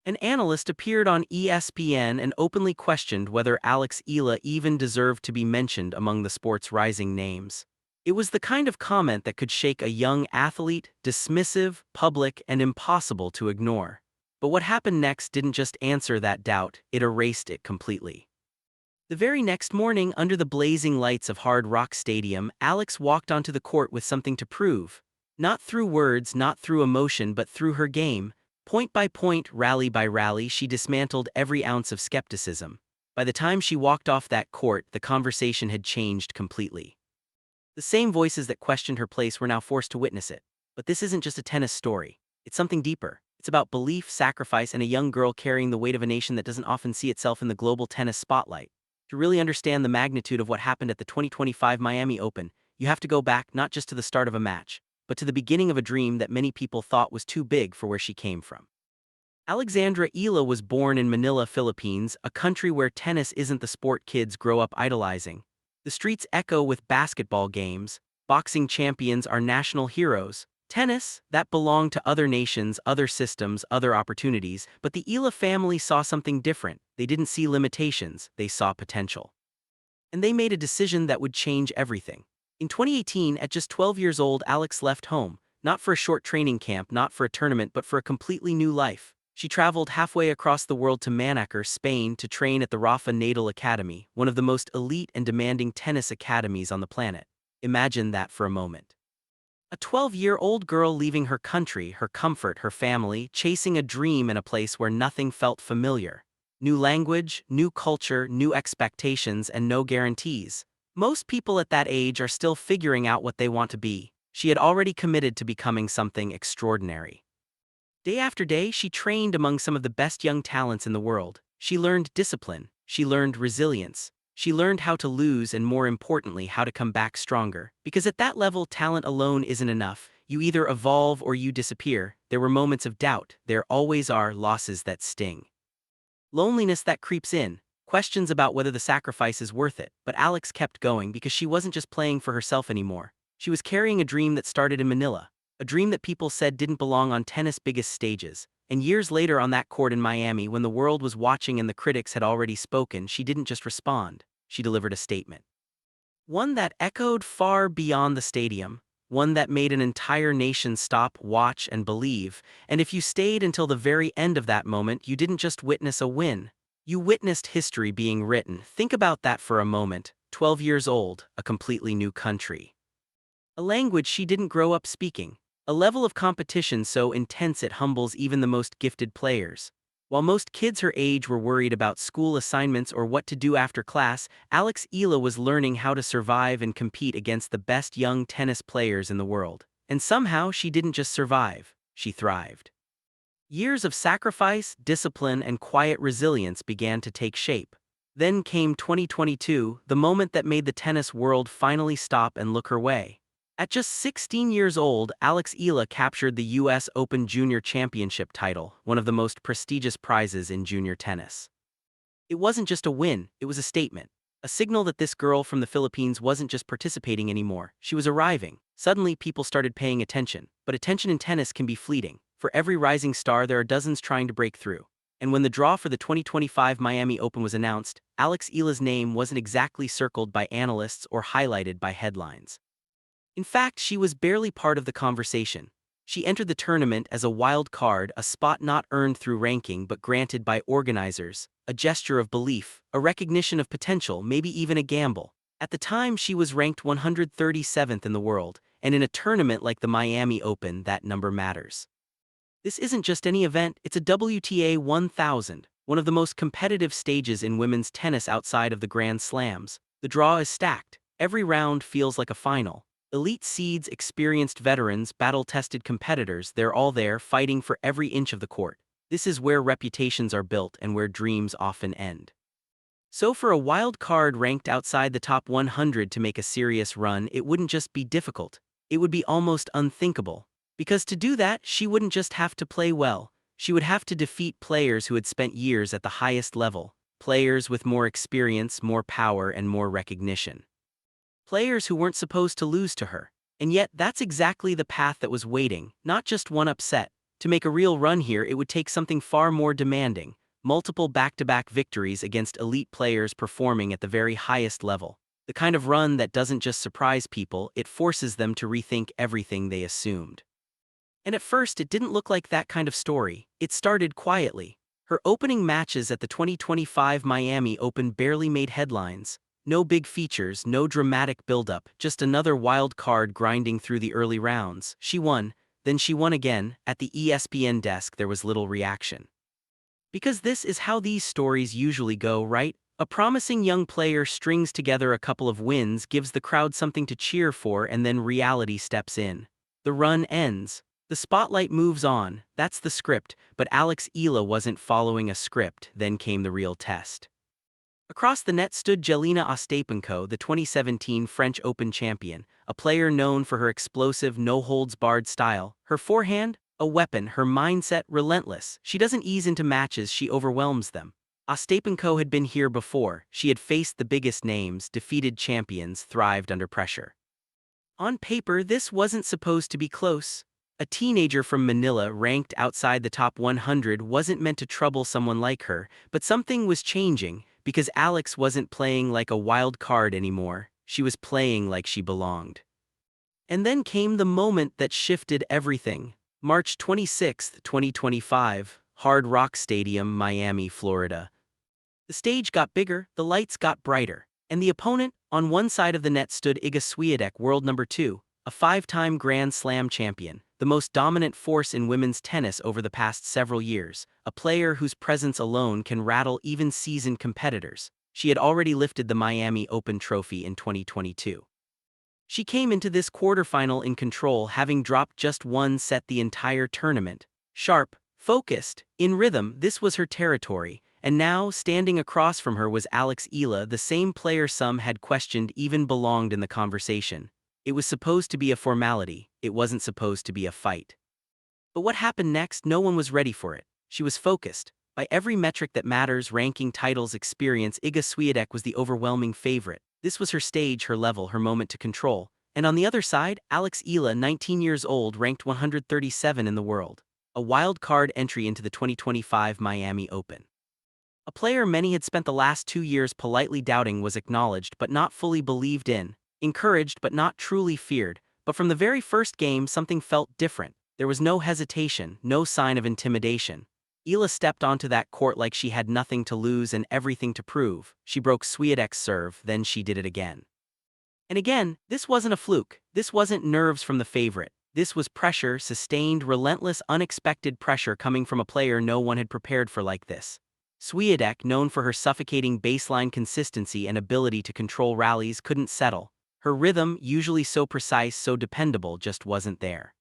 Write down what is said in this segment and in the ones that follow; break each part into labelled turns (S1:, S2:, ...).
S1: An analyst appeared on ESPN and openly questioned whether Alex Eala even deserved to be mentioned among the sport's rising names. It was the kind of comment that could shake a young athlete, dismissive, public, and impossible to ignore. But what happened next didn't just answer that doubt, it erased it completely. The very next morning, under the blazing lights of Hard Rock Stadium, Alex walked onto the court with something to prove. Not through words, not through emotion, but through her game. Point by point, rally by rally, she dismantled every ounce of skepticism. By the time she walked off that court, the conversation had changed completely. The same voices that questioned her place were now forced to witness it. But this isn't just a tennis story. It's something deeper. It's about belief, sacrifice, and a young girl carrying the weight of a nation that doesn't often see itself in the global tennis spotlight. To really understand the magnitude of what happened at the 2025 Miami Open, you have to go back not just to the start of a match, but to the beginning of a dream that many people thought was too big for where she came from. Alexandra Eala was born in Manila, Philippines, a country where tennis isn't the sport kids grow up idolizing. The streets echo with basketball games, boxing champions are national heroes. Tennis, that belonged to other nations, other systems, other opportunities, but the Eala family saw something different. They didn't see limitations, they saw potential. And they made a decision that would change everything. In 2018, at just 12 years old, Alex left home, not for a short training camp, not for a tournament, but for a completely new life. She traveled halfway across the world to Manila, Spain, to train at the Rafa Nadal Academy, one of the most elite and demanding tennis academies on the planet. Imagine that for a moment. A 12-year-old girl leaving her country, her comfort, her family, chasing a dream in a place where nothing felt familiar. New language, new culture, new expectations, and no guarantees. Most people at that age are still figuring out what they want to be. She had already committed to becoming something extraordinary. Day after day, she trained among some of the best young talents in the world. She learned discipline. She learned resilience. She learned how to lose and, more importantly, how to come back stronger. Because at that level, talent alone isn't enough. You either evolve or you disappear. There were moments of doubt. There always are losses that sting. Loneliness that creeps in. Questions about whether the sacrifice is worth it. But Alex kept going because she wasn't just playing for herself anymore. She was carrying a dream that started in Manila. A dream that people said didn't belong on tennis' biggest stages. And years later on that court in Miami, when the world was watching and the critics had already spoken, she didn't just respond. She delivered a statement. One that echoed far beyond the stadium. One that made an entire nation stop, watch, and believe. And if you stayed until the very end of that moment, you didn't just witness a win. You witnessed history being written. Think about that for a moment. 12 years old, a completely new country. A language she didn't grow up speaking. A level of competition so intense it humbles even the most gifted players. While most kids her age were worried about school assignments or what to do after class, Alex Eala was learning how to survive and compete against the best young tennis players in the world. And somehow she didn't just survive, she thrived. Years of sacrifice, discipline, and quiet resilience began to take shape. Then came 2022, the moment that made the tennis world finally stop and look her way. At just 16 years old, Alex Eala captured the U.S. Open Junior Championship title, one of the most prestigious prizes in junior tennis. It wasn't just a win, it was a statement. A signal that this girl from the Philippines wasn't just participating anymore, she was arriving. Suddenly people started paying attention. But attention in tennis can be fleeting. For every rising star, there are dozens trying to break through. And when the draw for the 2025 Miami Open was announced, Alex Eala's name wasn't exactly circled by analysts or highlighted by headlines. In fact, she was barely part of the conversation. She entered the tournament as a wild card, a spot not earned through ranking but granted by organizers, a gesture of belief, a recognition of potential, maybe even a gamble. At the time, she was ranked 137th in the world, and in a tournament like the Miami Open, that number matters. This isn't just any event, it's a WTA 1000, one of the most competitive stages in women's tennis outside of the Grand Slams. The draw is stacked. Every round feels like a final. Elite seeds, experienced veterans, battle-tested competitors, they're all there fighting for every inch of the court. This is where reputations are built and where dreams often end. So for a wild card ranked outside the top 100 to make a serious run, it wouldn't just be difficult. It would be almost unthinkable. Because to do that, she wouldn't just have to play well. She would have to defeat players who had spent years at the highest level. Players with more experience, more power, and more recognition. Players who weren't supposed to lose to her. And yet, that's exactly the path that was waiting, not just one upset, To make a real run here, it would take something far more demanding, multiple back-to-back victories against elite players performing at the very highest level. The kind of run that doesn't just surprise people, it forces them to rethink everything they assumed. And at first, it didn't look like that kind of story. It started quietly. Her opening matches at the 2025 Miami Open barely made headlines. No big features, no dramatic buildup, just another wild card grinding through the early rounds. She won, then she won again. At the ESPN desk, there was little reaction. Because this is how these stories usually go, right? A promising young player strings together a couple of wins, gives the crowd something to cheer for, and then reality steps in. The run ends. The spotlight moves on, that's the script, but Alex Eala wasn't following a script. Then came the real test. Across the net stood Jelena Ostapenko, the 2017 French Open champion, a player known for her explosive, no-holds-barred style. Her forehand, a weapon, her mindset relentless. She doesn't ease into matches, she overwhelms them. Ostapenko had been here before. She had faced the biggest names, defeated champions, thrived under pressure. On paper, this wasn't supposed to be close. A teenager from Manila ranked outside the top 100 wasn't meant to trouble someone like her, but something was changing, because Alex wasn't playing like a wild card anymore. She was playing like she belonged. And then came the moment that shifted everything. March 26, 2025, Hard Rock Stadium, Miami, Florida. The stage got bigger, the lights got brighter, and the opponent, on one side of the net stood Iga Świątek, world number 2, a 5-time Grand Slam champion, the most dominant force in women's tennis over the past several years, a player whose presence alone can rattle even seasoned competitors. She had already lifted the Miami Open trophy in 2022. She came into this quarterfinal in control, having dropped just one set the entire tournament. Sharp, focused, in rhythm, this was her territory, and now, standing across from her was Alex Eala, the same player some had questioned even belonged in the conversation. It was supposed to be a formality, it wasn't supposed to be a fight. But what happened next? No one was ready for it. She was focused. By every metric that matters, ranking, titles, experience, Iga Świątek was the overwhelming favorite. This was her stage, her level, her moment to control. And on the other side, Alex Eala, 19 years old, ranked 137 in the world. A wild card entry into the 2025 Miami Open. A player many had spent the last 2 years politely doubting, was acknowledged but not fully believed in, encouraged but not truly feared. But from the very first game, something felt different. There was no hesitation, no sign of intimidation. Eala stepped onto that court like she had nothing to lose and everything to prove. She broke Świątek's serve, then she did it again. And again, this wasn't a fluke. This wasn't nerves from the favorite. This was pressure, sustained, relentless, unexpected pressure coming from a player no one had prepared for like this. Świątek, known for her suffocating baseline consistency and ability to control rallies, couldn't settle. Her rhythm, usually so precise, so dependable, just wasn't there.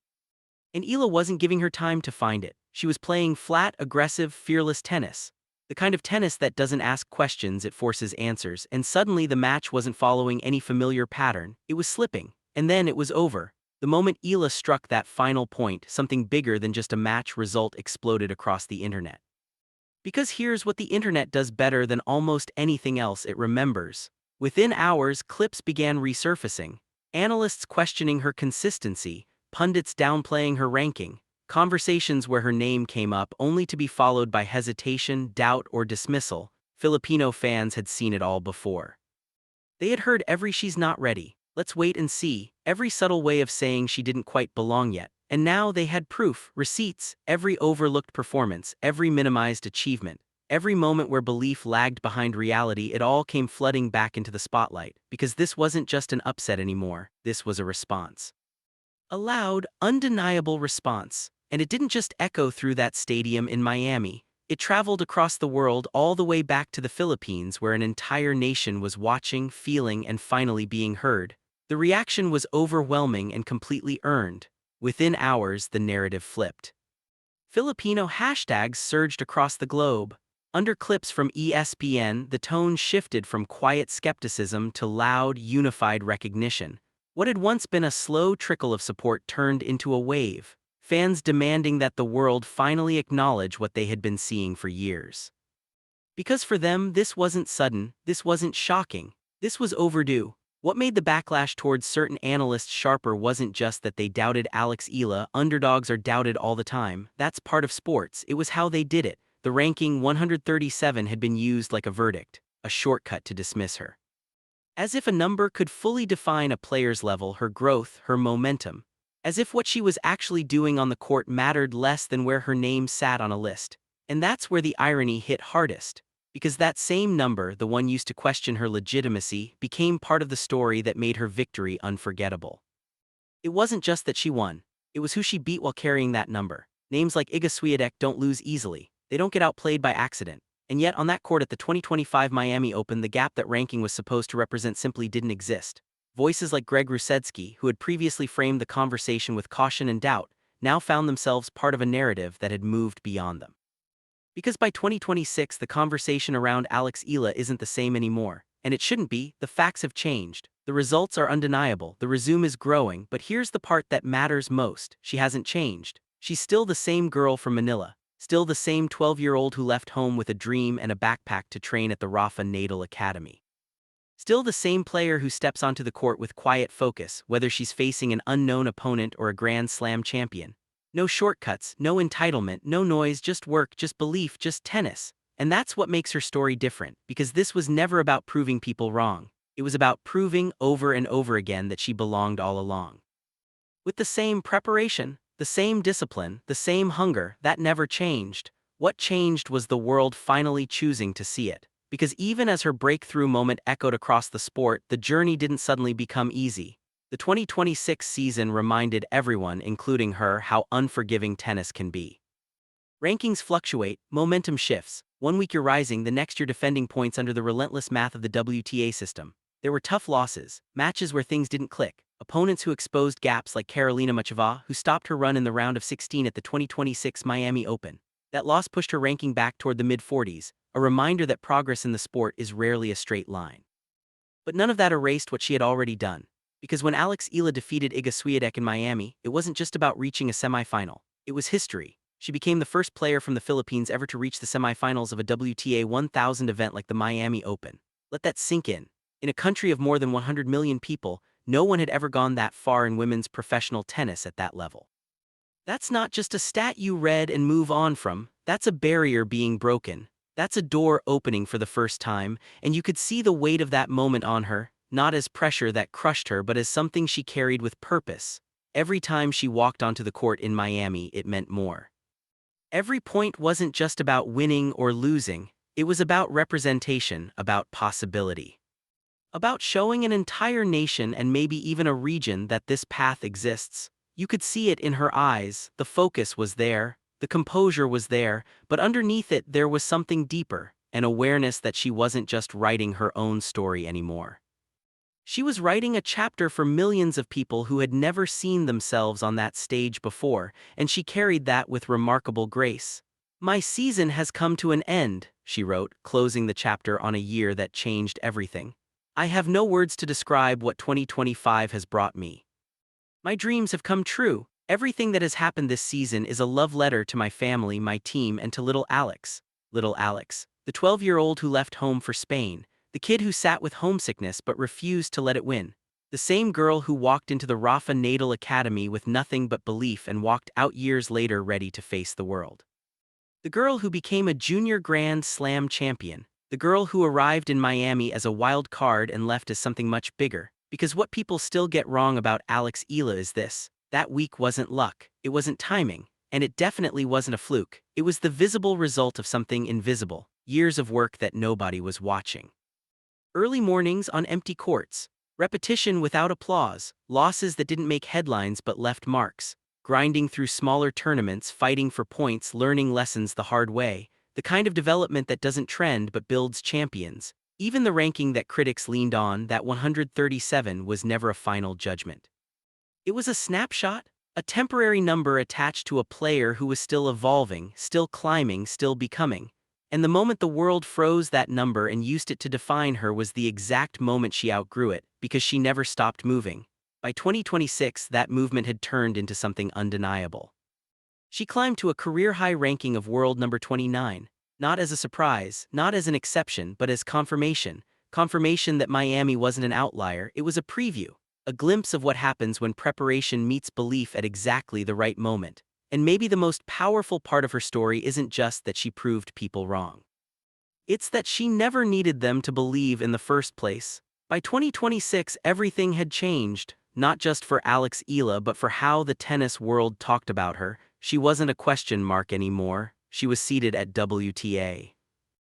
S1: And Eala wasn't giving her time to find it. She was playing flat, aggressive, fearless tennis. The kind of tennis that doesn't ask questions, it forces answers, and suddenly the match wasn't following any familiar pattern, it was slipping. And then it was over. The moment Eala struck that final point, something bigger than just a match result exploded across the internet. Because here's what the internet does better than almost anything else: it remembers. Within hours, clips began resurfacing. Analysts questioning her consistency, pundits downplaying her ranking, conversations where her name came up only to be followed by hesitation, doubt, or dismissal. Filipino fans had seen it all before. They had heard every "she's not ready, let's wait and see," every subtle way of saying she didn't quite belong yet. And now they had proof, receipts, every overlooked performance, every minimized achievement, every moment where belief lagged behind reality. It all came flooding back into the spotlight, because this wasn't just an upset anymore, this was a response. A loud, undeniable response. And it didn't just echo through that stadium in Miami. It traveled across the world, all the way back to the Philippines, where an entire nation was watching, feeling, and finally being heard. The reaction was overwhelming and completely earned. Within hours, the narrative flipped. Filipino hashtags surged across the globe. Under clips from ESPN, the tone shifted from quiet skepticism to loud, unified recognition. What had once been a slow trickle of support turned into a wave. Fans demanding that the world finally acknowledge what they had been seeing for years. Because for them, this wasn't sudden, this wasn't shocking, this was overdue. What made the backlash towards certain analysts sharper wasn't just that they doubted Alex Eala. Underdogs are doubted all the time, that's part of sports. It was how they did it. The ranking 137 had been used like a verdict, a shortcut to dismiss her. As if a number could fully define a player's level, her growth, her momentum. As if what she was actually doing on the court mattered less than where her name sat on a list. And that's where the irony hit hardest. Because that same number, the one used to question her legitimacy, became part of the story that made her victory unforgettable. It wasn't just that she won, it was who she beat while carrying that number. Names like Iga Świątek don't lose easily, they don't get outplayed by accident. And yet on that court at the 2025 Miami Open, the gap that ranking was supposed to represent simply didn't exist. Voices like Greg Rusedski, who had previously framed the conversation with caution and doubt, now found themselves part of a narrative that had moved beyond them. Because by 2026 the conversation around Alex Eala isn't the same anymore. And it shouldn't be. The facts have changed. The results are undeniable, the resume is growing, but here's the part that matters most. She hasn't changed. She's still the same girl from Manila. Still the same 12-year-old who left home with a dream and a backpack to train at the Rafa Nadal Academy. Still the same player who steps onto the court with quiet focus, whether she's facing an unknown opponent or a Grand Slam champion. No shortcuts, no entitlement, no noise, just work, just belief, just tennis. And that's what makes her story different, because this was never about proving people wrong. It was about proving over and over again that she belonged all along. With the same preparation, the same discipline, the same hunger, that never changed. What changed was the world finally choosing to see it. Because even as her breakthrough moment echoed across the sport, the journey didn't suddenly become easy. The 2026 season reminded everyone, including her, how unforgiving tennis can be. Rankings fluctuate, momentum shifts. One week you're rising, the next you're defending points under the relentless math of the WTA system. There were tough losses, matches where things didn't click, opponents who exposed gaps like Karolina Muchova, who stopped her run in the round of 16 at the 2026 Miami Open. That loss pushed her ranking back toward the mid-40s, a reminder that progress in the sport is rarely a straight line. But none of that erased what she had already done. Because when Alex Eala defeated Iga Świątek in Miami, it wasn't just about reaching a semifinal. It was history. She became the first player from the Philippines ever to reach the semifinals of a WTA 1000 event like the Miami Open. Let that sink in. In a country of more than 100 million people, no one had ever gone that far in women's professional tennis at that level. That's not just a stat you read and move on from, that's a barrier being broken. That's a door opening for the first time, and you could see the weight of that moment on her, not as pressure that crushed her but as something she carried with purpose. Every time she walked onto the court in Miami, it meant more. Every point wasn't just about winning or losing, it was about representation, about possibility. About showing an entire nation and maybe even a region that this path exists. You could see it in her eyes, the focus was there, the composure was there, but underneath it there was something deeper, an awareness that she wasn't just writing her own story anymore. She was writing a chapter for millions of people who had never seen themselves on that stage before, and she carried that with remarkable grace. "My season has come to an end," she wrote, closing the chapter on a year that changed everything. "I have no words to describe what 2025 has brought me. My dreams have come true. Everything that has happened this season is a love letter to my family, my team, and to little Alex." Little Alex, the 12-year-old who left home for Spain, the kid who sat with homesickness but refused to let it win. The same girl who walked into the Rafa Nadal Academy with nothing but belief and walked out years later ready to face the world. The girl who became a junior Grand Slam champion. The girl who arrived in Miami as a wild card and left as something much bigger. Because what people still get wrong about Alex Eala is this: that week wasn't luck, it wasn't timing, and it definitely wasn't a fluke. It was the visible result of something invisible, years of work that nobody was watching. Early mornings on empty courts, repetition without applause, losses that didn't make headlines but left marks, grinding through smaller tournaments, fighting for points, learning lessons the hard way, the kind of development that doesn't trend but builds champions. Even the ranking that critics leaned on, that 137, was never a final judgment. It was a snapshot, a temporary number attached to a player who was still evolving, still climbing, still becoming. And the moment the world froze that number and used it to define her was the exact moment she outgrew it, because she never stopped moving. By 2026, that movement had turned into something undeniable. She climbed to a career-high ranking of world number 29, not as a surprise, not as an exception, but as confirmation. Confirmation that Miami wasn't an outlier, it was a preview, a glimpse of what happens when preparation meets belief at exactly the right moment. And maybe the most powerful part of her story isn't just that she proved people wrong. It's that she never needed them to believe in the first place. By 2026, everything had changed, not just for Alex Eala but for how the tennis world talked about her. She wasn't a question mark anymore, she was seated at WTA.